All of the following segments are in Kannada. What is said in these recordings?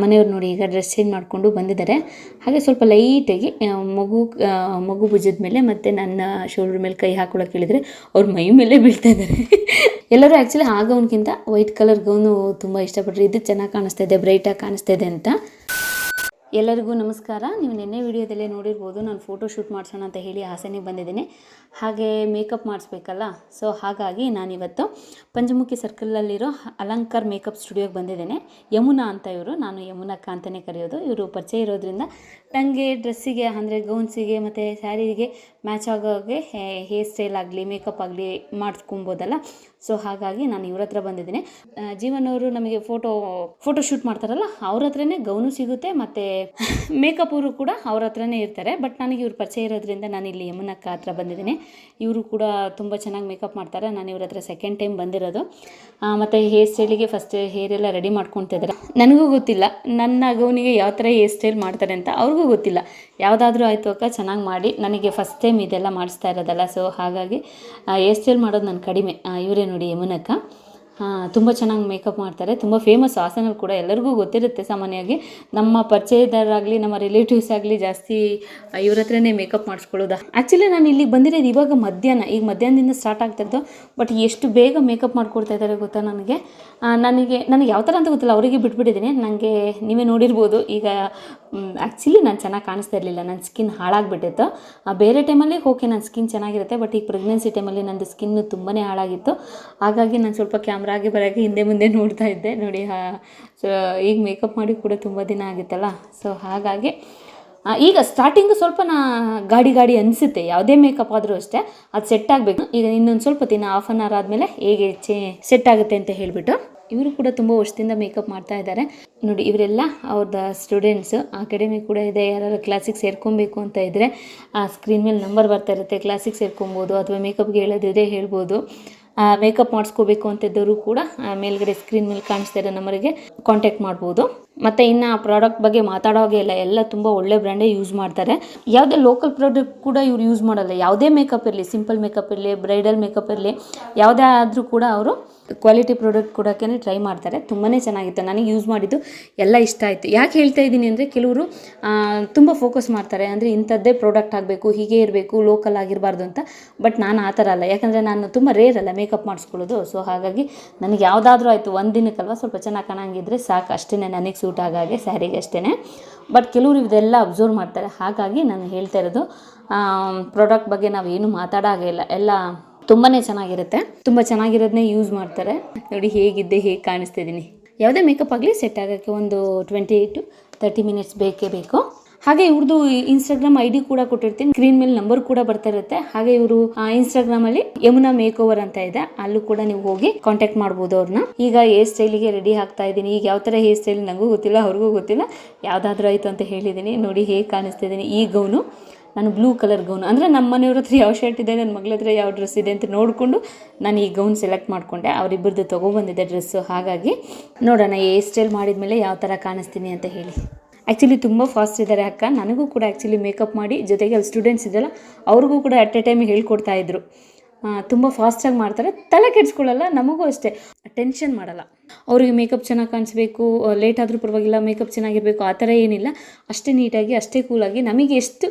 ಮನೆಯವ್ರು ನೋಡಿ ಈಗ ಡ್ರೆಸ್ ಚೇಂಜ್ ಮಾಡಿಕೊಂಡು ಬಂದಿದ್ದಾರೆ. ಹಾಗೆ ಸ್ವಲ್ಪ ಲೈಟಾಗಿ ಮಗು ಭುಜದ ಮೇಲೆ ಮತ್ತು ನನ್ನ ಶೋಲ್ಡರ್ ಮೇಲೆ ಕೈ ಹಾಕೊಳ್ಳೋಕೆ ಹೇಳಿದರೆ ಅವ್ರ ಮೈ ಮೇಲೆ ಬೀಳ್ತಾ ಇದ್ದಾರೆ. ಎಲ್ಲರೂ ಆ್ಯಕ್ಚುಲಿ ಆ ಗೌನ್ಗಿಂತ ವೈಟ್ ಕಲರ್ ಗೌನು ತುಂಬ ಇಷ್ಟಪಟ್ಟರು. ಇದು ಚೆನ್ನಾಗಿ ಕಾಣಿಸ್ತಾ ಇದೆ, ಬ್ರೈಟಾಗಿ ಕಾಣಿಸ್ತಾ ಇದೆ ಅಂತ. ಎಲ್ಲರಿಗೂ ನಮಸ್ಕಾರ. ನೀವು ನಿನ್ನೆ ವಿಡಿಯೋದಲ್ಲೇ ನೋಡಿರ್ಬೋದು, ನಾನು ಫೋಟೋ ಶೂಟ್ ಮಾಡಿಸೋಣ ಅಂತ ಹೇಳಿ ಹಾಸನಿಗೆ ಬಂದಿದ್ದೀನಿ. ಹಾಗೆ ಮೇಕಪ್ ಮಾಡಿಸ್ಬೇಕಲ್ಲ, ಸೊ ಹಾಗಾಗಿ ನಾನಿವತ್ತು ಪಂಚಮುಖಿ ಸರ್ಕಲಲ್ಲಿರೋ ಅಲಂಕಾರ್ ಮೇಕಪ್ ಸ್ಟುಡಿಯೋಗೆ ಬಂದಿದ್ದೇನೆ. ಯಮುನಾ ಅಂತ ಇವರು, ನಾನು ಯಮುನಕ್ಕ ಅಂತಲೇ ಕರೆಯೋದು. ಇವರು ಪರಿಚಯ ಇರೋದ್ರಿಂದ ನನಗೆ ಡ್ರೆಸ್ಸಿಗೆ ಅಂದರೆ ಗೌನ್ಸಿಗೆ ಮತ್ತು ಸ್ಯಾರಿಗೆ ಮ್ಯಾಚ್ ಆಗೋಗೆ ಹೇರ್ ಸ್ಟೈಲ್ ಆಗಲಿ ಮೇಕಪ್ ಆಗಲಿ ಮಾಡಿಸ್ಕೊಬೋದಲ್ಲ. ಸೊ ಹಾಗಾಗಿ ನಾನು ಇವ್ರ ಹತ್ರ ಬಂದಿದ್ದೀನಿ. ಜೀವನ್ ಅವರು ನಮಗೆ ಫೋಟೋ ಶೂಟ್ ಮಾಡ್ತಾರಲ್ಲ, ಅವ್ರ ಹತ್ರನೇ ಗೌನು ಸಿಗುತ್ತೆ ಮತ್ತು ಮೇಕಪ್ ಅವರು ಕೂಡ ಅವ್ರ ಹತ್ರನೇ ಇರ್ತಾರೆ. ಬಟ್ ನನಗೆ ಇವ್ರ ಪರಿಚಯ ಇರೋದ್ರಿಂದ ನಾನು ಇಲ್ಲಿ ಯಮುನಕ್ಕ ಹತ್ರ ಬಂದಿದ್ದೀನಿ. ಇವರು ಕೂಡ ತುಂಬ ಚೆನ್ನಾಗಿ ಮೇಕಪ್ ಮಾಡ್ತಾರೆ. ನಾನು ಇವ್ರ ಹತ್ರ ಸೆಕೆಂಡ್ ಟೈಮ್ ಬಂದಿರೋದು. ಮತ್ತು ಹೇರ್ ಸ್ಟೈಲಿಗೆ ಫಸ್ಟ್ ಹೇರೆಲ್ಲ ರೆಡಿ ಮಾಡ್ಕೊತಿದ್ದಾರೆ. ನನಗೂ ಗೊತ್ತಿಲ್ಲ ನನ್ನ ಗೌನಿಗೆ ಯಾವ ಥರ ಹೇರ್ ಸ್ಟೈಲ್ ಮಾಡ್ತಾರೆ ಅಂತ, ಅವ್ರಿಗೂ ಗೊತ್ತಿಲ್ಲ. ಯಾವುದಾದ್ರೂ ಆಯಿತು ಅಕ್ಕ, ಚೆನ್ನಾಗಿ ಮಾಡಿ. ನನಗೆ ಫಸ್ಟ್ ಟೈಮ್ ಇದೆಲ್ಲ ಮಾಡಿಸ್ತಾ ಇರೋದಲ್ಲ, ಸೊ ಹಾಗಾಗಿ ಹೇರ್ ಸ್ಟೈಲ್ ಮಾಡೋದು ನಾನು ಕಡಿಮೆ. ಇವರೇ ನೋಡಿ ಯಮುನಕ್ಕ, ತುಂಬ ಚೆನ್ನಾಗಿ ಮೇಕಪ್ ಮಾಡ್ತಾರೆ. ತುಂಬ ಫೇಮಸ್ ಹಾಸನಲ್ಲಿ ಕೂಡ, ಎಲ್ಲರಿಗೂ ಗೊತ್ತಿರುತ್ತೆ. ಸಾಮಾನ್ಯವಾಗಿ ನಮ್ಮ ಪರಿಚಯದವರಾಗಲಿ ನಮ್ಮ ರಿಲೇಟಿವ್ಸ್ ಆಗಲಿ ಜಾಸ್ತಿ ಇವ್ರ ಹತ್ರನೇ ಮೇಕಪ್ ಮಾಡಿಸ್ಕೊಳ್ಳೋದು. ಆ್ಯಕ್ಚುಲಿ ನಾನು ಇಲ್ಲಿಗೆ ಬಂದಿರೋದು ಇವಾಗ ಮಧ್ಯಾಹ್ನ, ಈಗ ಮಧ್ಯಾಹ್ನದಿಂದ ಸ್ಟಾರ್ಟ್ ಆಗ್ತಾಯಿದ್ದು. ಬಟ್ ಎಷ್ಟು ಬೇಗ ಮೇಕಪ್ ಮಾಡ್ಕೊಡ್ತಾ ಇದ್ದಾರೆ ಗೊತ್ತಾ ನನಗೆ ಯಾವ ಥರ ಅಂತ ಗೊತ್ತಿಲ್ಲ, ಅವರಿಗೆ ಬಿಟ್ಬಿಟ್ಟಿದ್ದೀನಿ. ನನಗೆ ನೀವೇ ನೋಡಿರ್ಬೋದು. ಈಗ ಆ್ಯಕ್ಚುಲಿ ನಾನು ಚೆನ್ನಾಗಿ ಕಾಣಿಸ್ತಾ ಇರಲಿಲ್ಲ, ನನ್ನ ಸ್ಕಿನ್ ಹಾಳಾಗಿಬಿಟ್ಟಿತ್ತು. ಬೇರೆ ಟೈಮಲ್ಲಿ ಓಕೆ ನನ್ನ ಸ್ಕಿನ್ ಚೆನ್ನಾಗಿರುತ್ತೆ, ಬಟ್ ಈಗ ಪ್ರೆಗ್ನೆನ್ಸಿ ಟೈಮಲ್ಲಿ ನಂದು ಸ್ಕಿನ್ನು ತುಂಬಾ ಹಾಳಾಗಿತ್ತು. ಹಾಗಾಗಿ ನಾನು ಸ್ವಲ್ಪ ಕ್ಯಾಮ್ರಾಗೆ ಬರೋಕ್ಕೆ ಹಿಂದೆ ಮುಂದೆ ನೋಡ್ತಾ ಇದ್ದೆ. ನೋಡಿ ಸೊ ಈಗ ಮೇಕಪ್ ಮಾಡಿ ಕೂಡ ತುಂಬ ದಿನ ಆಗಿತ್ತಲ್ಲ, ಸೊ ಹಾಗಾಗಿ ಈಗ ಸ್ಟಾರ್ಟಿಂಗು ಸ್ವಲ್ಪ ಗಾಡಿ ಅನಿಸುತ್ತೆ. ಯಾವುದೇ ಮೇಕಪ್ ಆದರೂ ಅಷ್ಟೇ, ಅದು ಸೆಟ್ ಆಗಬೇಕು. ಈಗ ಇನ್ನೊಂದು ಸ್ವಲ್ಪ ದಿನ ಹಾಫ್ ಆನ್ ಅವರ್ ಆದಮೇಲೆ ಹೇಗೆ ಸೆಟ್ ಆಗುತ್ತೆ ಅಂತ ಹೇಳಿಬಿಟ್ಟು ಇವರು ಕೂಡ ತುಂಬ ವರ್ಷದಿಂದ ಮೇಕಪ್ ಮಾಡ್ತಾ ಇದ್ದಾರೆ. ನೋಡಿ ಇವರೆಲ್ಲ ಅವ್ರದ್ದು ಸ್ಟೂಡೆಂಟ್ಸು. ಅಕಾಡೆಮಿ ಕೂಡ ಇದೆ. ಯಾರು ಕ್ಲಾಸಿಗೆ ಸೇರ್ಕೊಬೇಕು ಅಂತ ಇದ್ದರೆ ಸ್ಕ್ರೀನ್ ಮೇಲೆ ನಂಬರ್ ಬರ್ತಾ ಇರುತ್ತೆ, ಕ್ಲಾಸಿಗೆ ಸೇರ್ಕೊಬೋದು. ಅಥವಾ ಮೇಕಪ್ಗೆ ಹೇಳೋದಿದ್ರೆ ಹೇಳ್ಬೋದು. ಮೇಕಪ್ ಮಾಡಿಸ್ಕೋಬೇಕು ಅಂತಿದ್ದವರು ಕೂಡ ಮೇಲ್ಗಡೆ ಸ್ಕ್ರೀನ್ ಮೇಲೆ ಕಾಣಿಸ್ತಾ ಇರೋ ನಂಬರಿಗೆ ಕಾಂಟ್ಯಾಕ್ಟ್ ಮಾಡ್ಬೋದು. ಮತ್ತು ಇನ್ನು ಪ್ರಾಡಕ್ಟ್ ಬಗ್ಗೆ ಮಾತಾಡೋಗೆ ಎಲ್ಲ ತುಂಬ ಒಳ್ಳೆ ಬ್ರ್ಯಾಂಡೇ ಯೂಸ್ ಮಾಡ್ತಾರೆ. ಯಾವುದೇ ಲೋಕಲ್ ಪ್ರಾಡಕ್ಟ್ ಕೂಡ ಇವ್ರು ಯೂಸ್ ಮಾಡಲ್ಲ. ಯಾವುದೇ ಮೇಕಪ್ ಇರಲಿ, ಸಿಂಪಲ್ ಮೇಕಪ್ ಇರಲಿ, ಬ್ರೈಡಲ್ ಮೇಕಪ್ ಇರಲಿ, ಯಾವುದೇ ಆದರೂ ಕೂಡ ಅವರು ಕ್ವಾಲಿಟಿ ಪ್ರಾಡಕ್ಟ್ ಕೊಡೋಕ್ಕೆ ಟ್ರೈ ಮಾಡ್ತಾರೆ. ತುಂಬಾ ಚೆನ್ನಾಗಿತ್ತು. ನನಗೆ ಯೂಸ್ ಮಾಡಿದ್ದು ಎಲ್ಲ ಇಷ್ಟ ಆಯಿತು. ಯಾಕೆ ಹೇಳ್ತಾ ಇದ್ದೀನಿ ಅಂದರೆ, ಕೆಲವರು ತುಂಬ ಫೋಕಸ್ ಮಾಡ್ತಾರೆ, ಅಂದರೆ ಇಂಥದ್ದೇ ಪ್ರಾಡಕ್ಟ್ ಆಗಬೇಕು, ಹೀಗೆ ಇರಬೇಕು, ಲೋಕಲ್ ಆಗಿರಬಾರ್ದು ಅಂತ. ಬಟ್ ನಾನು ಆ ಥರ ಅಲ್ಲ, ಯಾಕಂದರೆ ನಾನು ತುಂಬ ರೇರ್ ಅಲ್ಲ ಮೇಕಪ್ ಮಾಡಿಸ್ಕೊಳ್ಳೋದು. ಸೊ ಹಾಗಾಗಿ ನನಗೆ ಯಾವುದಾದ್ರೂ ಆಯಿತು, ಒಂದು ದಿನಕ್ಕಲ್ವ ಸ್ವಲ್ಪ ಚೆನ್ನಾಗಿ ಕಾಣಂಗಿದ್ರೆ ಸಾಕು, ಅಷ್ಟೇ ನನಗೆ ಸೂಟ್ ಆಗಾಗೆ ಸ್ಯಾರಿಗೆ ಅಷ್ಟೇ. ಬಟ್ ಕೆಲವರು ಇದೆಲ್ಲ ಅಬ್ಸರ್ವ್ ಮಾಡ್ತಾರೆ. ಹಾಗಾಗಿ ನಾನು ಹೇಳ್ತಾ ಇರೋದು, ಪ್ರಾಡಕ್ಟ್ ಬಗ್ಗೆ ನಾವೇನು ಮಾತಾಡೋಂಗಿಲ್ಲ, ಎಲ್ಲ ತುಂಬಾ ಚೆನ್ನಾಗಿರುತ್ತೆ. ತುಂಬ ಚೆನ್ನಾಗಿರೋದನ್ನೇ ಯೂಸ್ ಮಾಡ್ತಾರೆ. ನೋಡಿ ಹೇಗೆ ಕಾಣಿಸ್ತಿದ್ದೀನಿ. ಯಾವುದೇ ಮೇಕಪ್ ಆಗಲಿ ಸೆಟ್ ಆಗೋಕ್ಕೆ ಒಂದು 20 to 30 ಮಿನಿಟ್ಸ್ ಬೇಕೇ ಬೇಕು. ಹಾಗೆ ಇವ್ರದ್ದು ಇನ್ಸ್ಟಾಗ್ರಾಮ್ ID ಕೂಡ ಕೊಟ್ಟಿರ್ತೀನಿ, ಸ್ಕ್ರೀನ್ ಮೇಲೆ ನಂಬರ್ ಕೂಡ ಬರ್ತಾ ಇರುತ್ತೆ. ಹಾಗೆ ಇವರು ಇನ್ಸ್ಟಾಗ್ರಾಮಲ್ಲಿ ಯಮುನಾ ಮೇಕ್ ಓವರ್ ಅಂತ ಇದೆ, ಅಲ್ಲೂ ಕೂಡ ನೀವು ಹೋಗಿ ಕಾಂಟ್ಯಾಕ್ಟ್ ಮಾಡ್ಬೋದು ಅವ್ರನ್ನ. ಈಗ ಹೇರ್ ಸ್ಟೈಲಿಗೆ ರೆಡಿ ಆಗ್ತಾ ಇದ್ದೀನಿ. ಈಗ ಯಾವ ಥರ ಹೇರ್ ಸ್ಟೈಲ್ ನನಗೂ ಗೊತ್ತಿಲ್ಲ, ಅವ್ರಿಗೂ ಗೊತ್ತಿಲ್ಲ. ಯಾವುದಾದ್ರೂ ಆಯಿತು ಅಂತ ಹೇಳಿದ್ದೀನಿ. ನೋಡಿ ಹೇಗೆ ಕಾಣಿಸ್ತಿದ್ದೀನಿ. ಈ ಗೌನು ನಾನು ಬ್ಲೂ ಕಲರ್ ಗೌನು, ಅಂದರೆ ನಮ್ಮ ಮನೆಯವ್ರ ಹತ್ರ ಯಾವ ಶರ್ಟ್ ಇದೆ, ನನ್ನ ಮಗಳ ಹತ್ರ ಯಾವ ಡ್ರೆಸ್ ಇದೆ ಅಂತ ನೋಡಿಕೊಂಡು ನಾನು ಈ ಗೌನ್ ಸೆಲೆಕ್ಟ್ ಮಾಡಿಕೊಂಡೆ. ಅವರಿಬ್ಬರದ್ದು ತೊಗೊಬಂದಿದ್ದೆ ಡ್ರೆಸ್ಸು. ಹಾಗಾಗಿ ನೋಡೋಣ ಹೇರ್ ಸ್ಟೈಲ್ ಮಾಡಿದ್ಮೇಲೆ ಯಾವ ಥರ ಕಾಣಿಸ್ತೀನಿ ಅಂತ ಹೇಳಿ. ಆ್ಯಕ್ಚುಲಿ ತುಂಬ ಫಾಸ್ಟ್ ಇದ್ದಾರೆ ಅಕ್ಕ. ನನಗೂ ಕೂಡ ಆ್ಯಕ್ಚುಲಿ ಮೇಕಪ್ ಮಾಡಿ, ಜೊತೆಗೆ ಅಲ್ಲಿ ಸ್ಟೂಡೆಂಟ್ಸ್ ಇದ್ದಲ್ಲ ಅವ್ರಿಗೂ ಕೂಡ ಅಟ್ ಎ ಟೈಮ್ ಹೇಳ್ಕೊಡ್ತಾಯಿದ್ರು. ತುಂಬ ಫಾಸ್ಟಾಗಿ ಮಾಡ್ತಾರೆ, ತಲೆ ಕೆಡಿಸ್ಕೊಳ್ಳಲ್ಲ. ನಮಗೂ ಅಷ್ಟೇ, ಟೆನ್ಷನ್ ಮಾಡಲ್ಲ. ಅವ್ರಿಗೆ ಮೇಕಪ್ ಚೆನ್ನಾಗಿ ಕಾಣಿಸ್ಬೇಕು, ಲೇಟ್ ಆದರೂ ಪರವಾಗಿಲ್ಲ, ಮೇಕಪ್ ಚೆನ್ನಾಗಿರಬೇಕು, ಆ ಥರ ಏನಿಲ್ಲ. ಅಷ್ಟೇ ನೀಟಾಗಿ, ಅಷ್ಟೇ ಕೂಲಾಗಿ, ನಮಗೆ ಎಷ್ಟು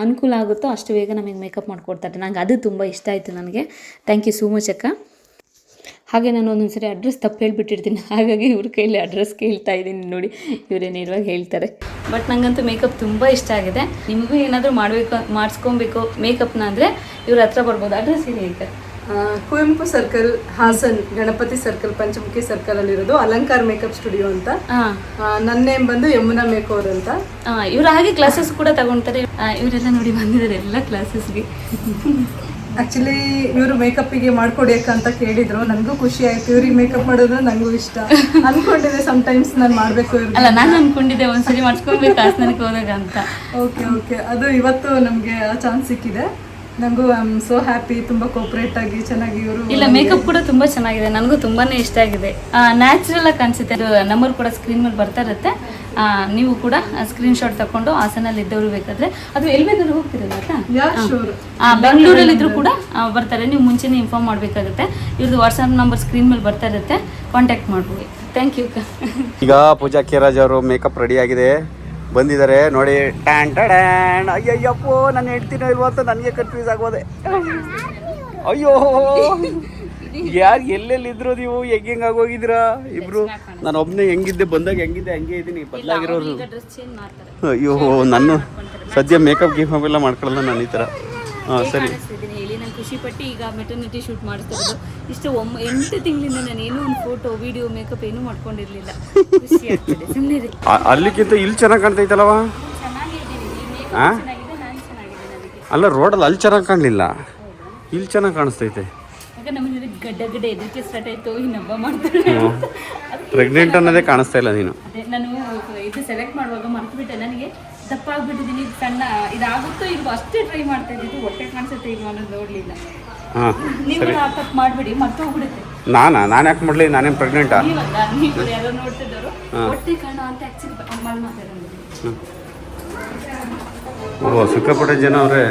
ಅನುಕೂಲ ಆಗುತ್ತೋ ಅಷ್ಟು ಬೇಗ ನಮಗೆ ಮೇಕಪ್ ಮಾಡಿಕೊಡ್ತಾರೆ. ನಂಗೆ ಅದು ತುಂಬ ಇಷ್ಟ ಆಯಿತು ನನಗೆ. ಥ್ಯಾಂಕ್ ಯು ಸೋ ಮಚ್ ಅಕ್ಕ. ಹಾಗೆ ನಾನು ಒಂದೊಂದು ಸರಿ ಅಡ್ರೆಸ್ ತಪ್ಪು ಹೇಳ್ಬಿಟ್ಟಿರ್ತೀನಿ, ಹಾಗಾಗಿ ಇವ್ರ ಕೈಲಿ ಅಡ್ರೆಸ್ ಕೇಳ್ತಾ ಇದ್ದೀನಿ. ನೋಡಿ ಇವರೇ ನೇರವಾಗಿ ಹೇಳ್ತಾರೆ. ಬಟ್ ನನಗಂತೂ ಮೇಕಪ್ ತುಂಬ ಇಷ್ಟ ಆಗಿದೆ. ನಿಮಗೂ ಏನಾದರೂ ಮಾಡಿಸ್ಕೊಬೇಕು ಮೇಕಪ್ನ ಅಂದರೆ ಇವ್ರ ಹತ್ರ ಬರ್ಬೋದು. ಅಡ್ರೆಸ್ ಹೇಳಿ ಈಗ. Kuvempu circle, Hassan, Ganapati circle, Panchamukhi circle ಅಲ್ಲಿರೋದು ಅಲಂಕಾರ್ ಮೇಕಪ್ ಸ್ಟುಡಿಯೋ ಅಂತ. ನನ್ನ ನೇಮ್ ಬಂದು ಯಮುನಾ ಮೇಕ್ ಓವರ್ ಅಂತ. ಇವ್ರು ಹಾಗೆ ಕ್ಲಾಸಸ್ ಕೂಡ ತಗೊಳ್ತಾರೆ. ಇವರೆಲ್ಲ ನೋಡಿ ಬಂದಿದ್ದಾರೆ ಎಲ್ಲ ಕ್ಲಾಸಸ್ಗೆ. ಆಕ್ಚುಲಿ ಇವರು ಮೇಕಪ್ಪಿಗೆ ಮಾಡ್ಕೊಡ್ಯಾಕ ಅಂತ ಕೇಳಿದ್ರು. ನನಗೂ ಖುಷಿ ಆಯ್ತು. ಇವ್ರಿಗೆ ಮೇಕಪ್ ಮಾಡೋದು ನನಗೂ ಇಷ್ಟ. ಅನ್ಕೊಂಡಿದ್ದೆ ಸಮಟೈಮ್ಸ್ ನಾನು ಮಾಡಬೇಕು. ಅಲ್ಲ, ನಾನು ಅನ್ಕೊಂಡಿದ್ದೆ ಒಂದ್ಸರಿ ಮಾಡಿಸ್ಕೊಳ್ಬೇಕು ಹಾಸನಕ್ಕೆ ಹೋದಾಗ ಅಂತ. ಓಕೆ ಅದು ಇವತ್ತು ನಮಗೆ ಆ ಚಾನ್ಸ್ ಸಿಕ್ಕಿದೆ. ನನಗೂ ಐ ಆಮ್ ಸೋ ಹ್ಯಾಪಿ. ತುಂಬ ಕೋಪರೇಟ್ ಆಗಿ ಚೆನ್ನಾಗಿ ಇವರು. ಇಲ್ಲ, ಮೇಕಪ್ ಕೂಡ ತುಂಬ ಚೆನ್ನಾಗಿದೆ, ನನಗೂ ತುಂಬಾ ಇಷ್ಟ ಆಗಿದೆ. ನ್ಯಾಚುರಲ್ ಆಗಿ ಕಾಣಿಸುತ್ತೆ. ನಂಬರ್ ಕೂಡ ಸ್ಕ್ರೀನ್ ಮೇಲೆ ಬರ್ತಾ ಇರುತ್ತೆ. ನೀವು ಕೂಡ ಸ್ಕ್ರೀನ್ ಶಾಟ್ ತಗೊಂಡು ಹಾಸನಲ್ಲಿ ಇದ್ದವರು ಬೇಕಾದ್ರೆ, ಅದು ಎಲ್ಲಿ ಬೇಕಾದ್ರೂ ಹೋಗ್ತಿರಲ್ಲ ಬೆಂಗಳೂರಲ್ಲಿ ಇದ್ರೂ ಕೂಡ ಬರ್ತಾರೆ. ನೀವು ಮುಂಚೆನೇ ಇನ್ಫಾರ್ಮ್ ಮಾಡಬೇಕಾಗುತ್ತೆ. ಇವ್ರದ್ದು ವಾಟ್ಸಪ್ ನಂಬರ್ ಸ್ಕ್ರೀನ್ ಮೇಲೆ ಬರ್ತಾ ಇರುತ್ತೆ, ಕಾಂಟ್ಯಾಕ್ಟ್ ಮಾಡ್ಬೋದು. ಥ್ಯಾಂಕ್ ಯು ಈಗ ಪೂಜಾ ಕೇರಾಜ್ ಅವರು ಮೇಕಪ್ ರೆಡಿ ಆಗಿದೆ, ಬಂದಿದ್ದಾರೆ ನೋಡಿ. ಟ್ಯಾನ್ ಟ್ಯಾನ್ ಅಯ್ಯಯ್ಯಪ್ಪೋ ನಾನು ಹೇಳ್ತೀನೋ ಇಲ್ವೋ ಅಂತ ನನಗೆ ಕನ್ಫ್ಯೂಸ್ ಆಗೋದೆ. ಅಯ್ಯೋ ಯಾರು ಎಲ್ಲೆಲ್ಲಿದ್ರು ನೀವು ಹೆಂಗೆ ಆಗೋಗಿದ್ದೀರಾ ಇಬ್ರು? ನಾನು ಒಬ್ಬನೇ ಹೆಂಗಿದ್ದೆ ಬಂದಾಗ ಹೆಂಗಿದ್ದೆ ಹಂಗೆ ಇದ್ದೀನಿ, ಬದಲಾಗಿರೋರು. ಅಯ್ಯೋ ನಾನು ಸದ್ಯ ಮೇಕಪ್ ಗಿಫಪ್ ಎಲ್ಲ ಮಾಡ್ಕೊಳ್ಳಲ್ಲ ನಾನು ಈ ಥರ. ಹಾಂ ಸರಿ ಹೇಳಿ ನಾನು ಖುಷಿ ಪಟ್ಟು ಈಗ ಮೆಟರ್ನಿಟಿ ಶೂಟ್ ಮಾಡ್ತಾ ಇರೋದು. ಇಷ್ಟು 8 ತಿಂಗಳಿಂದ ನಾನು ಏನೂ ಒಂದು ಫೋಟೋ ವಿಡಿಯೋ ಮೇಕಪ್ ಏನೂ ಮಾಡ್ಕೊಂಡಿರಲಿಲ್ಲ. ಖುಷಿ ಆಗ್ತದೆ ಸುಮ್ಮನೆ. ಅಲ್ಲಿಗಿಂತ ಇಲ್ಲಿ ಚೆನ್ನಾಗಿ ಕಾಣ್ತೈತಲ್ಲವ? ಹಾಂ ಅಲ್ಲ ರೋಡಲ್ಲಿ ಅಲ್ಲಿ ಚೆನ್ನಾಗಿ ಕಾಣಲಿಲ್ಲ, ಇಲ್ಲಿ ಚೆನ್ನಾಗಿ ಕಾಣಿಸ್ತೈತೆ. ನಮಗೆ ಗಡ್ಡ ಎದಕ್ಕೆ ಸ್ಟಾರ್ಟ್ ಆಯಿತು ಈ ಹಬ್ಬ ಮಾಡ್ತಾರೆ. ಪ್ರೆಗ್ನೆಂಟ್ ಅನ್ನೋದೇ ಕಾಣಿಸ್ತಾ ಇಲ್ಲ ನೀನು. ಅದೇ ನಾನು ಇದು ಸೆಲೆಕ್ಟ್ ಮಾಡುವಾಗ ಮರ್ತುಬಿಟ್ಟೆ, ನನಗೆ ದಪ್ಪ ಆಗ್ಬಿಟ್ಟಿದ್ದೀನಿ, ಸಣ್ಣ ಇದಾಗುತ್ತೋ ಇಲ್ವೋ ಅಷ್ಟೇ ಟ್ರೈ ಮಾಡ್ತಾ ಇದ್ದಿದ್ದು. ಹೊಟ್ಟೆ ಕಾಣಿಸುತ್ತೆ ಇಲ್ವೋ ಅನ್ನೋದು ನೋಡಲಿಲ್ಲ. ಹಾಂ ನೀವು ತಪ್ಪು ಮಾಡಿಬಿಡಿ, ಮತ್ತೆ ಹೋಗ್ಬಿಡುತ್ತೆ. ನಾನು ಯಾಕೆ ಮಾಡಲಿ? ನಾನೇನು ಪ್ರೆಗ್ನೆಂಟಾ? ನೀವು ಯಾರೋ ನೋಡ್ತಿದ್ದವರು ಹೊಟ್ಟೆ ಕಾಣೋ ಅಂತ ಆ್ಯಕ್ಚುಲಿ ಮಾತಾಡೋದು. ಓ ಸಿಕ್ಕಾಪಟ್ಟೆ ಜನ ಅವರೇ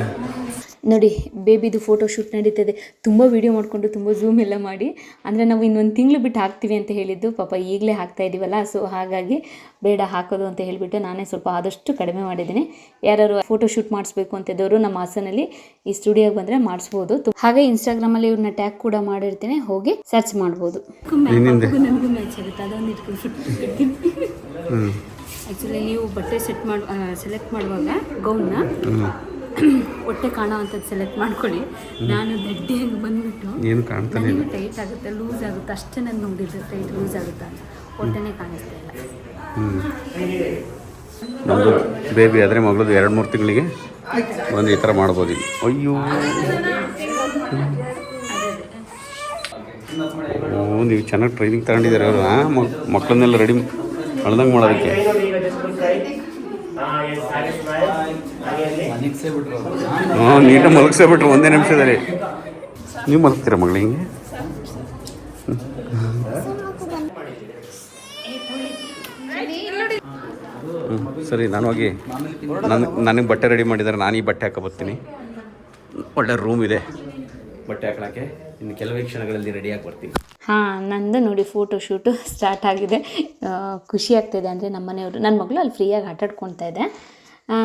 ನೋಡಿ. ಬೇಬಿದು ಫೋಟೋ ಶೂಟ್ ನಡೀತದೆ. ತುಂಬ ವೀಡಿಯೋ ಮಾಡಿಕೊಂಡು ತುಂಬ ಝೂಮ್ ಎಲ್ಲ ಮಾಡಿ, ಅಂದರೆ ನಾವು ಇನ್ನೊಂದು ತಿಂಗಳು ಬಿಟ್ಟು ಹಾಕ್ತೀವಿ ಅಂತ ಹೇಳಿದ್ದು. ಪಾಪ ಈಗಲೇ ಹಾಕ್ತಾ ಇದ್ದೀವಲ್ಲ, ಸೊ ಹಾಗಾಗಿ ಬೇಡ ಹಾಕೋದು ಅಂತ ಹೇಳಿಬಿಟ್ಟು ನಾನೇ ಸ್ವಲ್ಪ ಆದಷ್ಟು ಕಡಿಮೆ ಮಾಡಿದ್ದೀನಿ. ಯಾರು ಫೋಟೋ ಶೂಟ್ ಮಾಡಿಸ್ಬೇಕು ಅಂತಿದ್ದವರು ನಮ್ಮ ಹಾಸನಲ್ಲಿ ಈ ಸ್ಟುಡಿಯೋಗೆ ಬಂದರೆ ಮಾಡಿಸ್ಬೋದು. ಹಾಗೆ ಇನ್ಸ್ಟಾಗ್ರಾಮಲ್ಲಿ ಇವ್ರನ್ನ ಟ್ಯಾಗ್ ಕೂಡ ಮಾಡಿರ್ತೀನಿ, ಹೋಗಿ ಸರ್ಚ್ ಮಾಡ್ಬೋದು. ನನಗೂ ಮ್ಯಾಚ್ ಆಗುತ್ತೆ, ಅದೊಂದು ಇಟ್ಕೊಂಡು ಆ್ಯಕ್ಚುಲಿ ನೀವು ಬಟ್ಟೆ ಸೆಲೆಕ್ಟ್ ಮಾಡುವಾಗ ಗೌನ್ನ ಹೊಟ್ಟೆ ಕಾಣೋ ಅಂಥದ್ದು ಸೆಲೆಕ್ಟ್ ಮಾಡ್ಕೊಳ್ಳಿ. ನಾನು ದಡ್ಡಿ ಹಂಗೆ ಬಂದ್ಬಿಟ್ಟು ಏನು ಕಾಣ್ತಾನೆ ಇಲ್ಲ, ಟೈಟ್ ಆಗುತ್ತೆ, ಲೂಸ್ ಆಗುತ್ತೆ ಅಷ್ಟೇ. ನಾನು ನೋಡಿದ್ದೆ ಟೈಟ್ ಲೂಸ್ ಆಗುತ್ತಾ ಅಂತ, ಹೊಟ್ಟೆನೇ ಕಾಣಿಸ್ತಾ ಇಲ್ಲ. ನಮ್ಮದು ಬೇಬಿ ಆದರೆ ಮಗಳದು 2-3 ತಿಂಗಳಿಗೆ ಒಂದು ಈ ಥರ ಮಾಡ್ಬೋದು. ಅಯ್ಯೋ ಓ ನೀವು ಚೆನ್ನಾಗಿ ಟ್ರೈನಿಂಗ್ ತಗೊಂಡಿದ್ದಾರೆ ಅವರು. ಮಕ್ಕಳನ್ನೆಲ್ಲ ರೆಡಿ ಅಳ್ದಂಗೆ ಮಾಡೋದಕ್ಕೆ. ನೀಟಾಗಿ ಮಲಗಿಸೇ ಬಿಟ್ರು 1 ನಿಮಿಷದಲ್ಲಿ. ನೀವು ಮಲಗ್ತೀರಾ ಮಗಳು ಹಿಂಗೆ? ಸರಿ ನಾನು ಹೋಗಿ ನನಗೆ ಬಟ್ಟೆ ರೆಡಿ ಮಾಡಿದ್ದಾರೆ, ನಾನು ಈ ಬಟ್ಟೆ ಹಾಕೊಬರ್ತೀನಿ. ಒಳ್ಳೆ ರೂಮ್ ಇದೆ ಬಟ್ಟೆ ಹಾಕೊಳ್ಳೋಕ್ಕೆ. ಇನ್ನು ಕೆಲವೇ ಕ್ಷಣಗಳಲ್ಲಿ ರೆಡಿಯಾಗಿ ಬರ್ತೀನಿ. ಹಾಂ, ನಂದು ನೋಡಿ ಫೋಟೋ ಶೂಟು ಸ್ಟಾರ್ಟ್ ಆಗಿದೆ. ಖುಷಿ ಆಗ್ತಾಯಿದೆ. ಅಂದರೆ ನಮ್ಮ ಮನೆಯವರು, ನನ್ನ ಮಗಳು ಅಲ್ಲಿ ಫ್ರೀಯಾಗಿ ಆಟಾಡ್ಕೊಳ್ತಾ ಇದೆ.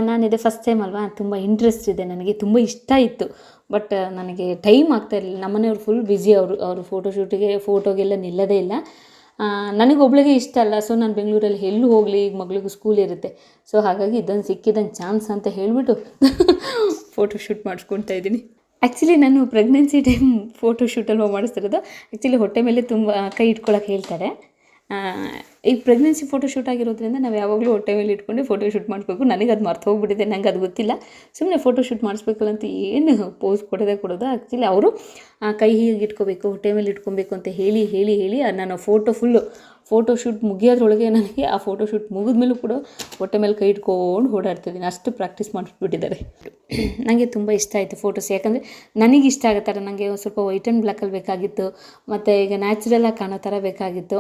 ನಾನಿದೆ ಫಸ್ಟ್ ಟೈಮ್ ಅಲ್ವಾ, ತುಂಬ ಇಂಟ್ರೆಸ್ಟ್ ಇದೆ ನನಗೆ, ತುಂಬ ಇಷ್ಟ ಇತ್ತು. ಬಟ್ ನನಗೆ ಟೈಮ್ ಆಗ್ತಾ ಇರಲಿಲ್ಲ. ನಮ್ಮ ಮನೆಯವ್ರು ಫುಲ್ ಬ್ಯುಸಿ, ಅವರು ಫೋಟೋಗೆಲ್ಲ ನಿಲ್ಲೋದೇ ಇಲ್ಲ. ನನಗೊಬ್ಳಿಗೆ ಇಷ್ಟ ಅಲ್ಲ, ಸೊ ನಾನು ಬೆಂಗಳೂರಲ್ಲಿ ಎಲ್ಲೂ ಹೋಗಲಿ, ಈಗ ಮಗಳಿಗೂ ಸ್ಕೂಲ್ ಇರುತ್ತೆ. ಸೊ ಹಾಗಾಗಿ ಇದೊಂದು ಸಿಕ್ಕಿದಂಗೆ ಚಾನ್ಸ್ ಅಂತ ಹೇಳಿಬಿಟ್ಟು ಫೋಟೋ ಶೂಟ್ ಮಾಡಿಸ್ಕೊಳ್ತಾ ಇದ್ದೀನಿ. ಆ್ಯಕ್ಚುಲಿ ನಾನು ಪ್ರೆಗ್ನೆನ್ಸಿ ಟೈಮ್ ಫೋಟೋ ಶೂಟಲ್ಲಿ ಮಾಡಿಸ್ತಿರೋದು. ಆ್ಯಕ್ಚುಲಿ ಹೊಟ್ಟೆ ಮೇಲೆ ತುಂಬ ಕೈ ಇಟ್ಕೊಳಕ್ಕೆ ಹೇಳ್ತಾರೆ. ಈ ಪ್ರೆಗ್ನೆನ್ಸಿ ಫೋಟೋ ಶೂಟ್ ಆಗಿರೋದ್ರಿಂದ ನಾವು ಯಾವಾಗಲೂ ಹೊಟ್ಟೆ ಮೇಲೆ ಇಟ್ಕೊಂಡು ಫೋಟೋ ಶೂಟ್ ಮಾಡಬೇಕು. ನನಗೆ ಅದು ಮರ್ತು ಹೋಗ್ಬಿಟ್ಟಿದೆ, ನಂಗೆ ಅದು ಗೊತ್ತಿಲ್ಲ. ಸುಮ್ಮನೆ ಫೋಟೋ ಶೂಟ್ ಮಾಡಿಸ್ಬೇಕಲ್ಲ ಅಂತ ಏನು ಪೋಸ್ ಕೊಡೋದು. ಆ್ಯಕ್ಚುಲಿ ಅವರು ಕೈ ಹೀಗೆ ಇಟ್ಕೋಬೇಕು, ಹೊಟ್ಟೆ ಮೇಲೆ ಇಟ್ಕೊಬೇಕು ಅಂತ ಹೇಳಿ ನಾನು ಫೋಟೋ ಶೂಟ್ ಮುಗಿಯೋದ್ರೊಳಗೆ ನನಗೆ ಆ ಫೋಟೋ ಶೂಟ್ ಮುಗಿದ್ಮೇಲೂ ಕೂಡ ಹೊಟ್ಟೆ ಮೇಲೆ ಕೈ ಇಟ್ಕೊಂಡು ಓಡಾಡ್ತಿದ್ದೀನಿ. ಅಷ್ಟು ಪ್ರಾಕ್ಟೀಸ್ ಮಾಡಿಬಿಟ್ಟಿದ್ದಾರೆ. ನನಗೆ ತುಂಬ ಇಷ್ಟ ಆಯಿತು ಫೋಟೋಸ್, ಯಾಕಂದರೆ ನನಗೆ ಇಷ್ಟ ಆಗೋ ಥರ. ನನಗೆ ಸ್ವಲ್ಪ ವೈಟ್ ಆ್ಯಂಡ್ ಬ್ಲ್ಯಾಕಲ್ಲಿ ಬೇಕಾಗಿತ್ತು, ಮತ್ತು ಈಗ ನ್ಯಾಚುರಲಾಗಿ ಕಾಣೋ ಥರ ಬೇಕಾಗಿತ್ತು.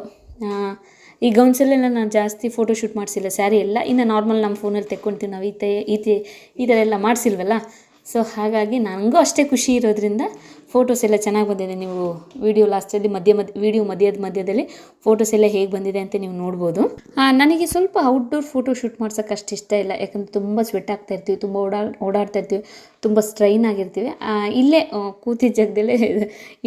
ಈ ಗೌನ್ಸಲ್ಲೆಲ್ಲ ನಾನು ಜಾಸ್ತಿ ಫೋಟೋ ಶೂಟ್ ಮಾಡಿಸಿಲ್ಲ, ಸ್ಯಾರಿ ಎಲ್ಲ ಇನ್ನು ನಾರ್ಮಲ್ ನಮ್ಮ ಫೋನಲ್ಲಿ ತೆಕ್ಕೊಳ್ತೀವಿ ನಾವು. ಈ ಥರ ಎಲ್ಲ ಮಾಡಿಸಿಲ್ವಲ್ಲ, ಸೊ ಹಾಗಾಗಿ ನನಗೂ ಅಷ್ಟೇ ಖುಷಿ ಇರೋದ್ರಿಂದ ಫೋಟೋಸ್ ಎಲ್ಲ ಚೆನ್ನಾಗಿ ಬಂದಿದೆ. ನೀವು ವಿಡಿಯೋ ಲಾಸ್ಟಲ್ಲಿ ವಿಡಿಯೋ ಮಧ್ಯದಲ್ಲಿ ಫೋಟೋಸ್ ಎಲ್ಲ ಹೇಗೆ ಬಂದಿದೆ ಅಂತ ನೀವು ನೋಡ್ಬೋದು. ನನಗೆ ಸ್ವಲ್ಪ ಔಟ್ಡೋರ್ ಫೋಟೋ ಶೂಟ್ ಮಾಡ್ಸೋಕ್ಕೆ ಅಷ್ಟು ಇಷ್ಟ ಇಲ್ಲ, ಯಾಕಂದರೆ ತುಂಬ ಸ್ವೆಟ್ ಆಗ್ತಾ ಇರ್ತೀವಿ, ತುಂಬ ಓಡಾಡ್ತಾ ಇರ್ತೀವಿ, ತುಂಬ ಸ್ಟ್ರೈನ್ ಆಗಿರ್ತೀವಿ. ಇಲ್ಲೇ ಕೂತಿದ್ದ ಜಾಗದಲ್ಲೇ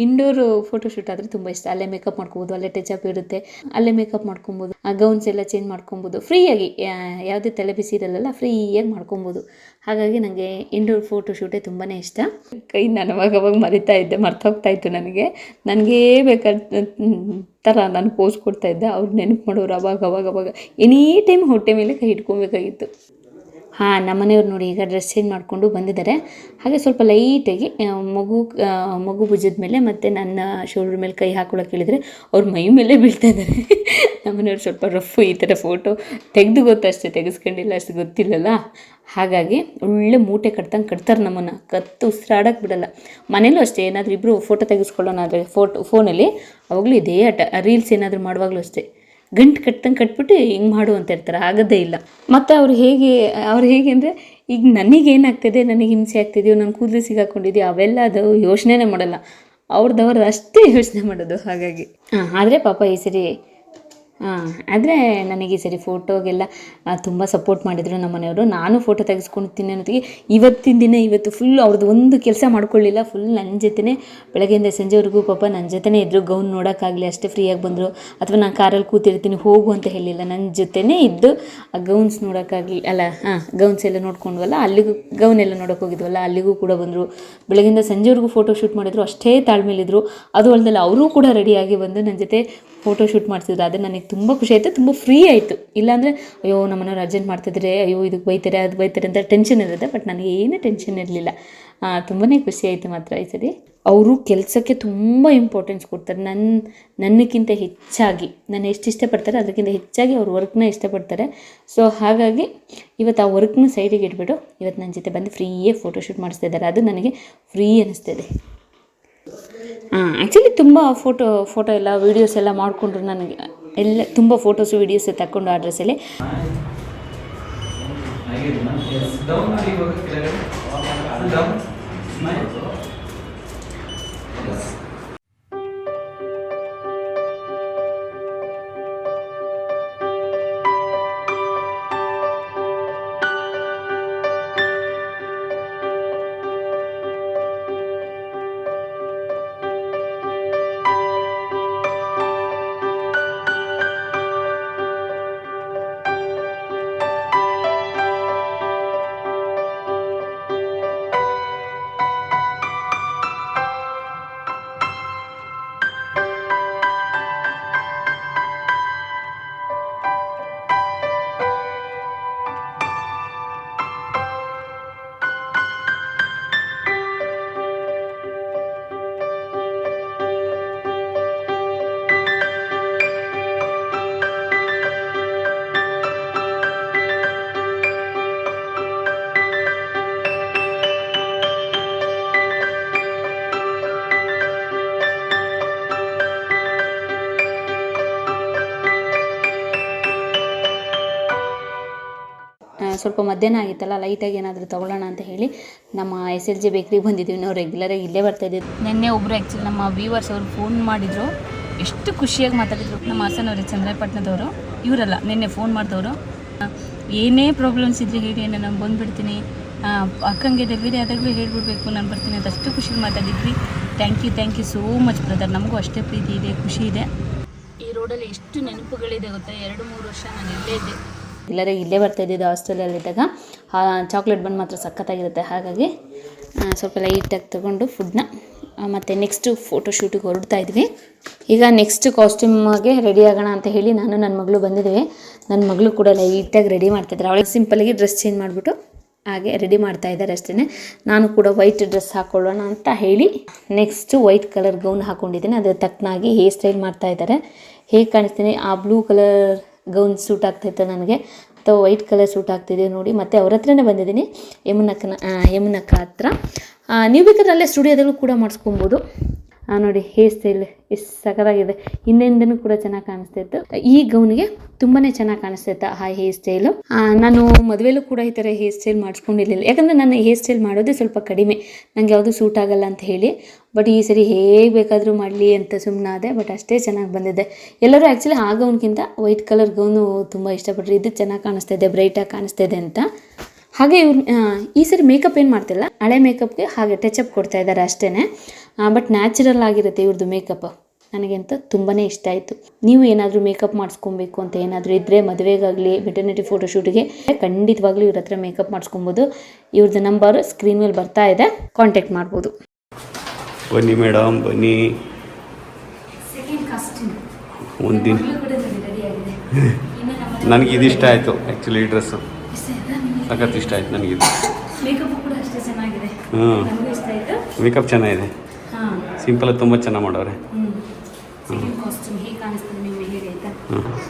ಇಂಡೋರ್ ಫೋಟೋ ಶೂಟ್ ಆದರೆ ತುಂಬ ಇಷ್ಟ. ಅಲ್ಲೇ ಮೇಕಪ್ ಮಾಡ್ಕೊಬೋದು, ಅಲ್ಲೇ ಟಚಪ್ ಇರುತ್ತೆ, ಅಲ್ಲೇ ಮೇಕಪ್ ಮಾಡ್ಕೊಬೋದು, ಗೌನ್ಸ್ ಎಲ್ಲ ಚೇಂಜ್ ಮಾಡ್ಕೊಬೋದು ಫ್ರೀಯಾಗಿ. ಯಾವುದೇ ತಲೆ ಬಿಸಿ ಇರಲ್ಲ, ಫ್ರೀಯಾಗಿ ಮಾಡ್ಕೊಬೋದು. ಹಾಗಾಗಿ ನನಗೆ ಇಂಡೋರ್ ಫೋಟೋ ಶೂಟೇ ತುಂಬಾ ಇಷ್ಟ. ಕೈ ನಾನು ಅವಾಗ ಮರ್ತೋಗ್ತಾ ಇತ್ತು. ನನಗೇ ಬೇಕಾದ ಥರ ನಾನು ಪೋಸ್ ಕೊಡ್ತಾ ಇದ್ದೆ. ಅವ್ರು ನೆನಪು ಮಾಡೋರು ಅವಾಗ ಎನಿ ಟೈಮ್ ಹೊಟ್ಟೆ ಮೇಲೆ ಕೈ ಇಟ್ಕೊಬೇಕಾಗಿತ್ತು. ಹಾಂ, ನಮ್ಮನೆಯವ್ರು ನೋಡಿ ಈಗ ಡ್ರೆಸ್ ಚೇಂಜ್ ಮಾಡಿಕೊಂಡು ಬಂದಿದ್ದಾರೆ. ಹಾಗೆ ಸ್ವಲ್ಪ ಲೈಟಾಗಿ ಮಗು ಭುಜದ ಮೇಲೆ ಮತ್ತು ನನ್ನ ಶೋಲ್ಡ್ರ್ ಮೇಲೆ ಕೈ ಹಾಕೊಳ್ಳೋಕೆ ಹೇಳಿದರೆ ಅವ್ರ ಮೈ ಮೇಲೆ ಬೀಳ್ತಾ ಇದ್ದಾರೆ. ನಮ್ಮನೆಯವ್ರು ಸ್ವಲ್ಪ ರಫ್, ಈ ಥರ ಫೋಟೋ ತೆಗೆದು ಗೊತ್ತಷ್ಟೇ, ತೆಗೆಸ್ಕೊಂಡಿಲ್ಲ ಅಷ್ಟು ಗೊತ್ತಿಲ್ಲಲ್ಲ. ಹಾಗಾಗಿ ಒಳ್ಳೆ ಮೂಟೆ ಕಟ್ತಾರೆ ನಮ್ಮನ್ನು, ಕತ್ತು ಉಸಿರಾಡೋಕ್ಕೆ ಬಿಡಲ್ಲ. ಮನೇಲೂ ಅಷ್ಟೇ, ಏನಾದರೂ ಇಬ್ಬರು ಫೋಟೋ ತೆಗೆಸ್ಕೊಳ್ಳೋಣ ಆದರೆ ಫೋನಲ್ಲಿ ಅವಾಗಲೂ ಇದೇ ಆಟ. ರೀಲ್ಸ್ ಏನಾದರೂ ಮಾಡುವಾಗಲೂ ಅಷ್ಟೇ, ಗಂಟು ಕಟ್ಬಿಟ್ಟು ಹಿಂಗೆ ಮಾಡು ಅಂತ ಇರ್ತಾರೆ, ಆಗೋದೇ ಇಲ್ಲ. ಮತ್ತು ಅವ್ರು ಹೇಗೆ ಅಂದರೆ, ಈಗ ನನಗೇನಾಗ್ತಿದೆ, ನನಗೆ ಹಿಂಸೆ ಆಗ್ತಿದೆಯೋ, ನನ್ನ ಕೂದಲು ಸಿಗಾಕೊಂಡಿದೆಯೋ ಅವೆಲ್ಲ ಅದು ಯೋಚನೆ ಮಾಡಲ್ಲ. ಅವ್ರದ್ದು ಅಷ್ಟೇ ಯೋಚನೆ ಮಾಡೋದು. ಹಾಗಾಗಿ ಆದರೆ ಪಾಪ ಈ ಸರಿ ಆದರೆ ನನಗೆ ಈ ಸರಿ ಫೋಟೋಗೆಲ್ಲ ತುಂಬ ಸಪೋರ್ಟ್ ಮಾಡಿದರು ನಮ್ಮ ಮನೆಯವರು. ನಾನು ಫೋಟೋ ತೆಗೆಸ್ಕೊಳ್ತೀನಿ ಅನ್ನೋದಕ್ಕೆ ಇವತ್ತಿನ ದಿನ ಇವತ್ತು ಫುಲ್ ಅವ್ರದ್ದು ಒಂದು ಕೆಲಸ ಮಾಡ್ಕೊಳ್ಳಿಲ್ಲ. ಫುಲ್ ನನ್ನ ಜೊತೆನೇ ಬೆಳಗ್ಗೆಯಿಂದ ಸಂಜೆವರೆಗೂ ಪಾಪ ನನ್ನ ಜೊತೆನೇ ಇದ್ದರು. ಗೌನ್ ನೋಡೋಕ್ಕಾಗಲಿ ಅಷ್ಟೇ ಫ್ರೀಯಾಗಿ ಬಂದರು, ಅಥವಾ ನಾನು ಕಾರಲ್ಲಿ ಕೂತಿರ್ತೀನಿ ಹೋಗು ಅಂತ ಹೇಳಿಲ್ಲ, ನನ್ನ ಜೊತೆನೇ ಇದ್ದು ಆ ಗೌನ್ಸ್ ನೋಡೋಕ್ಕಾಗಲಿ ಗೌನ್ಸ್ ಎಲ್ಲ ನೋಡ್ಕೊಂಡ್ವಲ್ಲ, ಅಲ್ಲಿಗೂ ಗೌನ್ ಎಲ್ಲ ನೋಡೋಕೆ ಹೋಗಿದ್ವಲ್ಲ ಅಲ್ಲಿಗೂ ಕೂಡ ಬಂದರು. ಬೆಳಗ್ಗೆಯಿಂದ ಸಂಜೆವರೆಗೂ ಫೋಟೋ ಶೂಟ್ ಮಾಡಿದ್ರು, ಅಷ್ಟೇ ತಾಳ್ಮೇಲಿದ್ರು. ಅದು ಅಲ್ಲದಲ್ಲ ಅವರು ಕೂಡ ರೆಡಿಯಾಗಿ ಬಂದು ನನ್ನ ಜೊತೆ ಫೋಟೋ ಶೂಟ್ ಮಾಡ್ತಿದ್ರು. ಅದೇ ನನಗೆ ತುಂಬ ಖುಷಿ ಆಯಿತು, ತುಂಬ ಫ್ರೀ ಆಯಿತು. ಇಲ್ಲಾಂದರೆ ಅಯ್ಯೋ ನಮ್ಮನೆಯವ್ರು ಅರ್ಜೆಂಟ್ ಮಾಡ್ತಿದ್ರೆ, ಅಯ್ಯೋ ಇದಕ್ಕೆ ಬೈತಾರೆ ಅದು ಬೈತಾರೆ ಅಂತ ಟೆನ್ಷನ್ ಇರುತ್ತೆ. ಬಟ್ ನನಗೆ ಏನೂ ಟೆನ್ಷನ್ ಇರಲಿಲ್ಲ. ತುಂಬಾ ಖುಷಿ ಆಯಿತು ಮಾತ್ರ ಈ ಸರಿ. ಅವರು ಕೆಲಸಕ್ಕೆ ತುಂಬ ಇಂಪಾರ್ಟೆನ್ಸ್ ಕೊಡ್ತಾರೆ. ನನ್ನಕ್ಕಿಂತ ಹೆಚ್ಚಾಗಿ ನಾನು ಎಷ್ಟು ಇಷ್ಟಪಡ್ತಾರೆ ಅದಕ್ಕಿಂತ ಹೆಚ್ಚಾಗಿ ಅವ್ರ ವರ್ಕ್ನ ಇಷ್ಟಪಡ್ತಾರೆ. ಸೊ ಹಾಗಾಗಿ ಇವತ್ತು ಆ ವರ್ಕ್ನ ಸೈಡಿಗೆ ಇಟ್ಬಿಟ್ಟು ಇವತ್ತು ನನ್ನ ಜೊತೆ ಬಂದು ಫ್ರೀಯೇ ಫೋಟೋಶೂಟ್ ಮಾಡಿಸ್ತಾ ಇದ್ದಾರೆ. ಅದು ನನಗೆ ಫ್ರೀ ಅನ್ನಿಸ್ತಿದೆ. ಆ್ಯಕ್ಚುಲಿ ತುಂಬ ಫೋಟೋ ಎಲ್ಲ ವೀಡಿಯೋಸ್ ಎಲ್ಲ ಮಾಡಿಕೊಂಡ್ರು. ನನಗೆ ಎಲ್ಲ ತುಂಬ ಫೋಟೋಸು ವೀಡಿಯೋಸ್ ತಗೊಂಡು ಆ ಡ್ರೆಸ್ಸಲ್ಲಿ. ಸ್ವಲ್ಪ ಮಧ್ಯಾಹ್ನ ಆಗಿತ್ತಲ್ಲ, ಲೈಟಾಗಿ ಏನಾದರೂ ತೊಗೊಳ್ಳೋಣ ಅಂತ ಹೇಳಿ ನಮ್ಮ SLJ ಬೇಕ್ರಿಗೆ ಬಂದಿದ್ದೀವಿ. ನಾವು ರೆಗ್ಯುಲರಾಗಿ ಇಲ್ಲೇ ಬರ್ತಾಯಿದ್ದೀವಿ. ನಿನ್ನೆ ಒಬ್ಬರು ಆ್ಯಕ್ಚುಲಿ ನಮ್ಮ ವ್ಯೂವರ್ಸ್ ಅವರು ಫೋನ್ ಮಾಡಿದರು, ಎಷ್ಟು ಖುಷಿಯಾಗಿ ಮಾತಾಡಿದ್ರು. ನಮ್ಮ ಹಾಸನವ್ರಿಗೆ, ಚಂದ್ರಪಟ್ಟಣದವರು ಇವರಲ್ಲ, ನಿನ್ನೆ ಫೋನ್ ಮಾಡಿದವರು. ಏನೇ ಪ್ರಾಬ್ಲಮ್ಸ್ ಇದ್ದರೆ ಹೇಳಿ, ನಾನು ಬಂದುಬಿಡ್ತೀನಿ, ಅಕ್ಕಂಗೆ ಡೆಲಿವರಿ ಆದಾಗಲೂ ಹೇಳ್ಬಿಡ್ಬೇಕು ನಾನು ಬರ್ತೀನಿ ಅಂತ ಅಷ್ಟು ಖುಷಿಗೆ ಮಾತಾಡಿದ್ವಿ. Thank you so much brother. ನಮಗೂ ಅಷ್ಟೇ ಪ್ರೀತಿ ಇದೆ, ಖುಷಿ ಇದೆ. ಈ ರೋಡಲ್ಲಿ ಎಷ್ಟು ನೆನಪುಗಳಿದೆ ಗೊತ್ತಾ. 2-3 ವರ್ಷ ನಾನು ಇಲ್ಲೇ ಇದ್ದೆ, ಎಲ್ಲರೂ ಇಲ್ಲೇ ಬರ್ತಾಯಿದ್ದಿದ್ದು ಹಾಸ್ಟೆಲಲ್ಲಿದ್ದಾಗ. ಚಾಕ್ಲೇಟ್ ಬನ್ ಮಾತ್ರ ಸಖತ್ತಾಗಿರುತ್ತೆ. ಹಾಗಾಗಿ ಸ್ವಲ್ಪ ಲೈಟಾಗಿ ತೊಗೊಂಡು ಫುಡ್ನ ಮತ್ತು ನೆಕ್ಸ್ಟು ಫೋಟೋಶೂಟಿಗೆ ಹೊರಡ್ತಾ ಇದ್ವಿ. ಈಗ ನೆಕ್ಸ್ಟ್ ಕಾಸ್ಟ್ಯೂಮ್ಗೆ ರೆಡಿ ಆಗೋಣ ಅಂತ ಹೇಳಿ ನಾನು ನನ್ನ ಮಗಳು ಬಂದಿದ್ದೀವಿ. ನನ್ನ ಮಗಳು ಕೂಡ ಲೈಟಾಗಿ ರೆಡಿ ಮಾಡ್ತಾಯಿದ್ದಾರೆ. ಅವಳಿಗೆ ಸಿಂಪಲಾಗಿ ಡ್ರೆಸ್ ಚೇಂಜ್ ಮಾಡಿಬಿಟ್ಟು ಹಾಗೆ ರೆಡಿ ಮಾಡ್ತಾ ಇದ್ದಾರೆ ಅಷ್ಟೇ. ನಾನು ಕೂಡ ವೈಟ್ ಡ್ರೆಸ್ ಹಾಕ್ಕೊಳ್ಳೋಣ ಅಂತ ಹೇಳಿ ನೆಕ್ಸ್ಟು ವೈಟ್ ಕಲರ್ ಗೌನ್ ಹಾಕ್ಕೊಂಡಿದ್ದೀನಿ. ಅದ್ರ ತಕ್ಕನಾಗಿ ಹೇರ್ ಸ್ಟೈಲ್ ಮಾಡ್ತಾ ಇದ್ದಾರೆ. ಹೇಗೆ ಕಾಣಿಸ್ತೀನಿ, ಆ ಬ್ಲೂ ಕಲರ್ ಗೌನ್ ಸೂಟ್ ಆಗ್ತಾಯಿತ್ತು ನನಗೆ, ಅಥವಾ ವೈಟ್ ಕಲರ್ ಸೂಟ್ ಆಗ್ತಿದೆ ನೋಡಿ. ಮತ್ತು ಅವ್ರ ಹತ್ರನೇ ಬಂದಿದ್ದೀನಿ, ಯಮುನಕ್ಕ ಹತ್ರ. ನೀವು ಬೇಕಾದ್ರೆ ಅಲ್ಲೇ ಸ್ಟುಡಿಯೋದಲ್ಲೂ ಕೂಡ ಮಾಡಿಸ್ಕೊಬೋದು. ನೋಡಿ ಹೇರ್ ಸ್ಟೈಲ್ ಎಷ್ಟು ಸಖತ್ತಾಗಿದೆ. ಹಿಂದೆಯಿಂದನೂ ಕೂಡ ಚೆನ್ನಾಗಿ ಕಾಣಿಸ್ತಾ ಇತ್ತು. ಈ ಗೌನಿಗೆ ತುಂಬಾ ಚೆನ್ನಾಗಿ ಕಾಣಿಸ್ತಾ ಇತ್ತು ಆ ಹೇರ್ ಸ್ಟೈಲು. ನಾನು ಮದುವೆಲೂ ಕೂಡ ಈ ಥರ ಹೇರ್ ಸ್ಟೈಲ್ ಮಾಡಿಸ್ಕೊಂಡಿರಲಿಲ್ಲ, ಯಾಕಂದರೆ ನಾನು ಹೇರ್ ಸ್ಟೈಲ್ ಮಾಡೋದೇ ಸ್ವಲ್ಪ ಕಡಿಮೆ, ನನಗೆ ಯಾವುದು ಸೂಟ್ ಆಗಲ್ಲ ಅಂತ ಹೇಳಿ. ಬಟ್ ಈ ಸರಿ ಹೇಗೆ ಬೇಕಾದರೂ ಮಾಡಲಿ ಅಂತ ಸುಮ್ಮನಾದೆ. ಬಟ್ ಅಷ್ಟೇ ಚೆನ್ನಾಗಿ ಬಂದಿದೆ. ಎಲ್ಲರೂ ಆ್ಯಕ್ಚುಲಿ ಆ ಗೌನ್ಗಿಂತ ವೈಟ್ ಕಲರ್ ಗೌನು ತುಂಬ ಇಷ್ಟಪಟ್ಟರು. ಇದು ಚೆನ್ನಾಗಿ ಕಾಣಿಸ್ತಾ ಇದೆ, ಬ್ರೈಟಾಗಿ ಕಾಣಿಸ್ತಾ ಇದೆ ಅಂತ. ಹಾಗೆ ಇವ್ರು ಈ ಸರಿ ಮೇಕಪ್ ಏನು ಮಾಡ್ತಿಲ್ಲ, ಹಳೆ ಮೇಕಪ್ಗೆ ಹಾಗೆ ಟಚಪ್ ಕೊಡ್ತಾ ಇದ್ದಾರೆ ಅಷ್ಟೇ. ಬಟ್ ನ್ಯಾಚುರಲ್ ಆಗಿರುತ್ತೆ ಇವ್ರದ್ದು ಮೇಕಪ್. ನನಗಂತೂ ತುಂಬಾ ಇಷ್ಟ ಆಯಿತು. ನೀವು ಏನಾದರೂ ಮೇಕಪ್ ಮಾಡಿಸ್ಕೊಬೇಕು ಅಂತ ಏನಾದರೂ ಇದ್ದರೆ, ಮದುವೆಗಾಗಲಿ ಮೆಟರ್ನಿಟಿ ಫೋಟೋಶೂಟಿಗೆ ಖಂಡಿತವಾಗ್ಲೂ ಇವ್ರ ಹತ್ರ ಮೇಕಪ್ ಮಾಡಿಸ್ಕೊಬೋದು. ಇವ್ರದ್ದು ನಂಬರ್ ಸ್ಕ್ರೀನ್ ಮೇಲೆ ಬರ್ತಾ ಇದೆ, ಕಾಂಟ್ಯಾಕ್ಟ್ ಮಾಡ್ಬೋದು. ಬನ್ನಿ ಮೇಡಮ್, ಬನ್ನಿ. ಸೆಕೆಂಡ್ ಕಾಸ್ಟ್ಯೂಮ್ ಒಂದಿನ ನನಗೆ ಇದು ಇಷ್ಟ ಆಯಿತು. ಆ್ಯಕ್ಚುಲಿ ಈ ಡ್ರೆಸ್ಸು ಸಖತ್ ಇಷ್ಟ ಆಯ್ತು ನನಗಿದು. ಮೇಕಪ್ ಕೂಡ ಅಷ್ಟೇ ಚೆನ್ನಾಗಿದೆ, ನನಗೂ ಇಷ್ಟ ಆಯಿತು. ಮೇಕಪ್ ಚೆನ್ನಾಗಿದೆ, ಸಿಂಪಲಾಗಿ ತುಂಬ ಚೆನ್ನಾಗಿ ಮಾಡವ್ರೆ. ಸೆಕೆಂಡ್ ಕಾಸ್ಟ್ಯೂಮ್ ಹೇಗೆ ಕಾಣಿಸ್ತದೆ ನಿಮಗೆ ಹೇಳಿ ಆಯಿತಾ.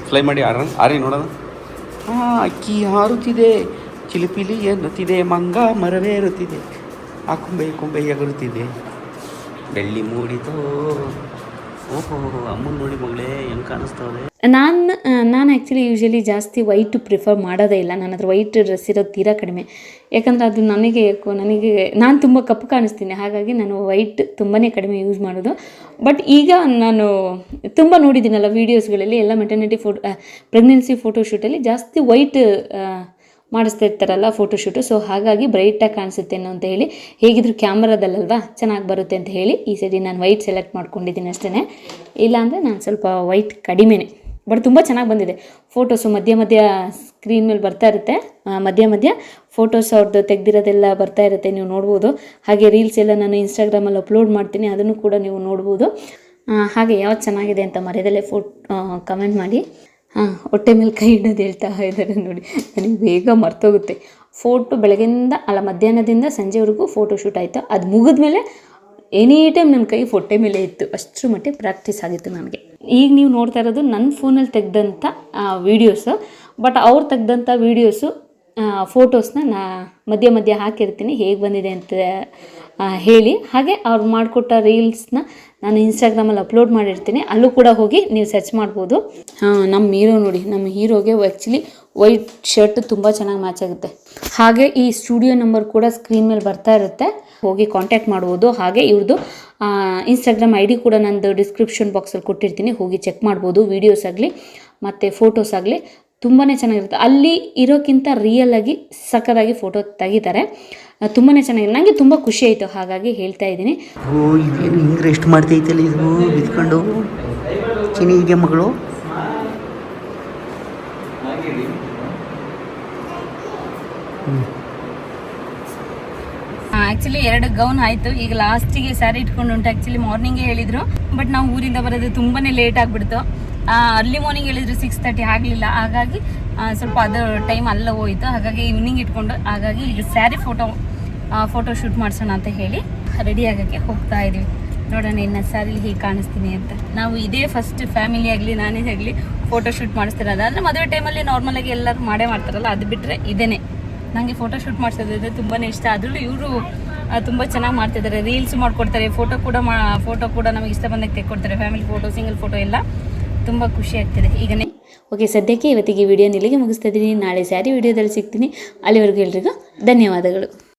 ಫ್ಲೈ ಮಾಡಿ ಆರಿ ನೋಡೋದು. ಅಕ್ಕಿ ಹಾರುತ್ತಿದೆ, ಚಿಲಿಪಿಲಿ ಎನ್ನುತ್ತಿದೆ, ಮಂಗ ಮರವೇರುತ್ತಿದೆ, ಆ ಕೊಂಬೆ ಎಗರುತ್ತಿದೆ, ಬೆಳ್ಳಿ ಮೂಡಿತೋ ಓಹೋ ಅಮ್ಮನ ನೋಡಿ ಮಗಳೇ ಹೆಂಗೆ ಕಾಣಿಸ್ತವ್ರೆ. ನಾನು ಆ್ಯಕ್ಚುಲಿ ಯೂಶ್ವಲಿ ಜಾಸ್ತಿ ವೈಟ್ ಪ್ರಿಫರ್ ಮಾಡೋದೇ ಇಲ್ಲ. ನನ್ನ ಹತ್ರ ವೈಟ್ ಡ್ರೆಸ್ ಇರೋದು ತೀರಾ ಕಡಿಮೆ. ಯಾಕಂದರೆ ಅದು ನನಗೆ ನಾನು ತುಂಬ ಕಪ್ಪು ಕಾಣಿಸ್ತೀನಿ, ಹಾಗಾಗಿ ನಾನು ವೈಟ್ ತುಂಬಾ ಕಡಿಮೆ ಯೂಸ್ ಮಾಡೋದು. ಬಟ್ ಈಗ ನಾನು ತುಂಬ ನೋಡಿದ್ದೀನಲ್ಲ ವೀಡಿಯೋಸ್ಗಳಲ್ಲಿ ಎಲ್ಲ ಮೆಟರ್ನಿಟಿ ಪ್ರೆಗ್ನೆನ್ಸಿ ಫೋಟೋಶೂಟಲ್ಲಿ ಜಾಸ್ತಿ ವೈಟ್ ಮಾಡಿಸ್ತಾ ಇರ್ತಾರಲ್ಲ ಫೋಟೋಶೂಟು. ಸೊ ಹಾಗಾಗಿ ಬ್ರೈಟಾಗಿ ಕಾಣಿಸುತ್ತೆ ಅನ್ನೋ ಅಂತ ಹೇಳಿ, ಹೇಗಿದ್ರು ಕ್ಯಾಮ್ರಾದಲ್ಲಲ್ವಾ ಚೆನ್ನಾಗಿ ಬರುತ್ತೆ ಅಂತ ಹೇಳಿ ಈ ಸರಿ ನಾನು ವೈಟ್ ಸೆಲೆಕ್ಟ್ ಮಾಡ್ಕೊಂಡಿದ್ದೀನಿ ಅಷ್ಟೇ. ಇಲ್ಲಾಂದರೆ ನಾನು ಸ್ವಲ್ಪ ವೈಟ್ ಕಡಿಮೆನೇ. ಬಟ್ ತುಂಬ ಚೆನ್ನಾಗಿ ಬಂದಿದೆ ಫೋಟೋಸು. ಮಧ್ಯ ಸ್ಕ್ರೀನ್ ಮೇಲೆ ಬರ್ತಾ ಇರುತ್ತೆ, ಮಧ್ಯ ಫೋಟೋಸ್ ಅವ್ರದ್ದು ತೆಗೆದಿರೋದೆಲ್ಲ ಬರ್ತಾ ಇರುತ್ತೆ, ನೀವು ನೋಡ್ಬೋದು. ಹಾಗೆ ರೀಲ್ಸ್ ಎಲ್ಲ ನಾನು ಇನ್ಸ್ಟಾಗ್ರಾಮಲ್ಲಿ ಅಪ್ಲೋಡ್ ಮಾಡ್ತೀನಿ, ಅದನ್ನು ಕೂಡ ನೀವು ನೋಡ್ಬೋದು. ಹಾಗೆ ಯಾವ್ದು ಚೆನ್ನಾಗಿದೆ ಅಂತ ಮರ್ಯಾದಲ್ಲೇ ಕಮೆಂಟ್ ಮಾಡಿ. ಹೊಟ್ಟೆ ಮೇಲೆ ಕೈ ಇಡೋದು ಹೇಳ್ತಾ ಇದ್ದಾರೆ ನೋಡಿ, ನನಗೆ ಬೇಗ ಮರ್ತೋಗುತ್ತೆ. ಮಧ್ಯಾಹ್ನದಿಂದ ಸಂಜೆವರೆಗೂ ಫೋಟೋಶೂಟ್ ಆಯಿತು. ಅದು ಮುಗಿದ್ಮೇಲೆ ಎನಿ ಟೈಮ್ ನನ್ನ ಕೈ ಹೊಟ್ಟೆ ಮೇಲೆ ಇತ್ತು, ಅಷ್ಟರ ಮಟ್ಟಿಗೆ ಪ್ರಾಕ್ಟೀಸ್ ಆಗಿತ್ತು ನನಗೆ. ಈಗ ನೀವು ನೋಡ್ತಾ ಇರೋದು ನನ್ನ ಫೋನಲ್ಲಿ ತೆಗೆದಂಥ ವೀಡಿಯೋಸು. ಬಟ್ ಅವ್ರು ತೆಗೆದಂಥ ವೀಡಿಯೋಸು ಫೋಟೋಸ್ನ ಮಧ್ಯ ಹಾಕಿರ್ತೀನಿ, ಹೇಗೆ ಬಂದಿದೆ ಅಂತ ಹೇಳಿ. ಹಾಗೆ ಅವ್ರು ಮಾಡಿಕೊಟ್ಟ ರೀಲ್ಸ್ನ ನಾನು ಇನ್ಸ್ಟಾಗ್ರಾಮಲ್ಲಿ ಅಪ್ಲೋಡ್ ಮಾಡಿರ್ತೀನಿ, ಅಲ್ಲೂ ಕೂಡ ಹೋಗಿ ನೀವು ಸರ್ಚ್ ಮಾಡ್ಬೋದು. ನಮ್ಮ ಹೀರೋ ನೋಡಿ, ನಮ್ಮ ಹೀರೋಗೆ ಆ್ಯಕ್ಚುಲಿ ವೈಟ್ ಶರ್ಟ್ ತುಂಬ ಚೆನ್ನಾಗಿ ಮ್ಯಾಚ್ ಆಗುತ್ತೆ. ಹಾಗೆ ಈ ಸ್ಟುಡಿಯೋ ನಂಬರ್ ಕೂಡ ಸ್ಕ್ರೀನ್ ಮೇಲೆ ಬರ್ತಾ ಇರುತ್ತೆ, ಹೋಗಿ ಕಾಂಟ್ಯಾಕ್ಟ್ ಮಾಡ್ಬೋದು. ಹಾಗೆ ಇವ್ರದ್ದು ಇನ್ಸ್ಟಾಗ್ರಾಮ್ ID ಕೂಡ ನಂದು ಡಿಸ್ಕ್ರಿಪ್ಷನ್ ಬಾಕ್ಸಲ್ಲಿ ಕೊಟ್ಟಿರ್ತೀನಿ, ಹೋಗಿ ಚೆಕ್ ಮಾಡ್ಬೋದು. ವೀಡಿಯೋಸ್ ಆಗಲಿ ಮತ್ತು ಫೋಟೋಸ್ ಆಗಲಿ ತುಂಬಾ ಚೆನ್ನಾಗಿರುತ್ತೆ. ಅಲ್ಲಿ ಇರೋಕ್ಕಿಂತ ರಿಯಲಾಗಿ ಸಕ್ಕತ್ತಾಗಿ ಫೋಟೋ ತೆಗಿತಾರೆ, ತುಂಬಾ ಚೆನ್ನಾಗಿದೆ. ನನಗೆ ತುಂಬ ಖುಷಿ ಆಯಿತು, ಹಾಗಾಗಿ ಹೇಳ್ತಾ ಇದ್ದೀನಿ. ಓ ಇದೇನು ಹಿಂಗೆ ರೆಸ್ಟ್ ಮಾಡ್ತೈತಲ್ಲ ಇದು ಬಿದ್ಕೊಂಡು ಚಿನಿಗೆ ಮಗಳು. ಆ್ಯಕ್ಚುಲಿ 2 ಗೌನ್ ಆಯಿತು. ಈಗ ಲಾಸ್ಟಿಗೆ ಸ್ಯಾರಿ ಇಟ್ಕೊಂಡು ಉಂಟು. ಆ್ಯಕ್ಚುಲಿ ಮಾರ್ನಿಂಗೇ ಹೇಳಿದರು, ಬಟ್ ನಾವು ಊರಿಂದ ಬರೋದು ತುಂಬಾ ಲೇಟ್ ಆಗಿಬಿಡ್ತು. ಅರ್ಲಿ ಮಾರ್ನಿಂಗ್ ಹೇಳಿದ್ರು 6:30 ಆಗಲಿಲ್ಲ, ಹಾಗಾಗಿ ಸ್ವಲ್ಪ ಅದು ಟೈಮ್ ಅಲ್ಲ ಹೋಯಿತು. ಹಾಗಾಗಿ ಈವ್ನಿಂಗ್ ಇಟ್ಕೊಂಡು, ಹಾಗಾಗಿ ಈಗ ಸ್ಯಾರಿ ಫೋಟೋ ಶೂಟ್ ಮಾಡಿಸೋಣ ಅಂತ ಹೇಳಿ ರೆಡಿ ಆಗೋಕ್ಕೆ ಹೋಗ್ತಾ ಇದ್ದೀವಿ. ನೋಡೋಣ ಇನ್ನು ಸ್ಯಾರಿಲಿ ಹೇಗೆ ಕಾಣಿಸ್ತೀನಿ ಅಂತ. ನಾವು ಇದೇ ಫಸ್ಟ್ ಫ್ಯಾಮಿಲಿ ಆಗಲಿ ನಾನೇ ಆಗಲಿ ಫೋಟೋ ಶೂಟ್ ಮಾಡಿಸ್ತಿರೋದು. ಅಂದರೆ ಮದುವೆ ಟೈಮಲ್ಲಿ ನಾರ್ಮಲಾಗಿ ಎಲ್ಲರೂ ಮಾಡ್ತಾರಲ್ಲ, ಅದು ಬಿಟ್ಟರೆ ಇದೇನೆ. ನನಗೆ ಫೋಟೋ ಶೂಟ್ ಮಾಡಿಸೋದಿದ್ರೆ ತುಂಬಾ ಇಷ್ಟ. ಅದರಲ್ಲೂ ಇವರು ತುಂಬ ಚೆನ್ನಾಗಿ ಮಾಡ್ತಿದ್ದಾರೆ, ರೀಲ್ಸ್ ಮಾಡಿಕೊಡ್ತಾರೆ, ಫೋಟೋ ಕೂಡ ನಮಗೆ ಇಷ್ಟ ಬಂದಾಗ ತೆಕ್ಕೊಡ್ತಾರೆ. ಫ್ಯಾಮಿಲಿ ಫೋಟೋ, ಸಿಂಗಲ್ ಫೋಟೋ ಎಲ್ಲ ತುಂಬ ಖುಷಿ ಆಗ್ತಿದೆ ಈಗನೇ. ಓಕೆ, ಸದ್ಯಕ್ಕೆ ಇವತ್ತಿಗೆ ವಿಡಿಯೋನ ಇಲ್ಲಿಗೆ ಮುಗಿಸ್ತಾ ಇದ್ದೀನಿ. ನಾಳೆ ಸ್ಯಾರಿ ವಿಡಿಯೋದಲ್ಲಿ ಸಿಗ್ತೀನಿ. ಅಲ್ಲಿವರೆಗೂ ಎಲ್ರಿಗೂ ಧನ್ಯವಾದಗಳು.